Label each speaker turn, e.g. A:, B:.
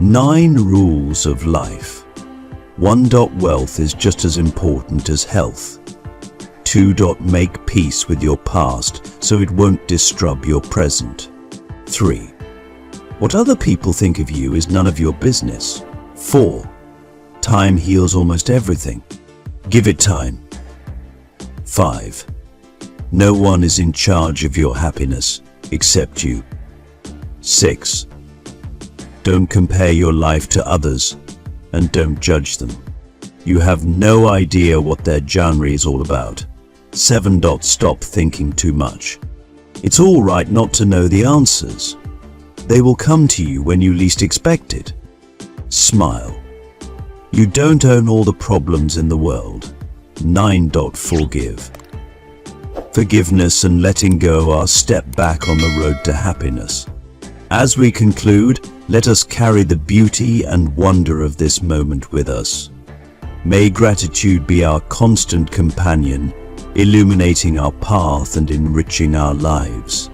A: 9 rules of life. 1. Wealth is just as important as health. 2. Make peace with your past so it won't disrupt your present. 3. What other people think of you is none of your business. 4. Time heals almost everything. Give it time. 5. No one is in charge of your happiness except you. 6. Don't compare your life to others and don't judge them. You have no idea what their genre is all about. 7. Stop thinking too much. It's all right not to know the answers. They will come to you when you least expect it. Smile. You don't own all the problems in the world. 9. Forgive. Forgiveness and letting go are a step back on the road to happiness. As we conclude, let us carry the beauty and wonder of this moment with us. May gratitude be our constant companion, illuminating our path and enriching our lives.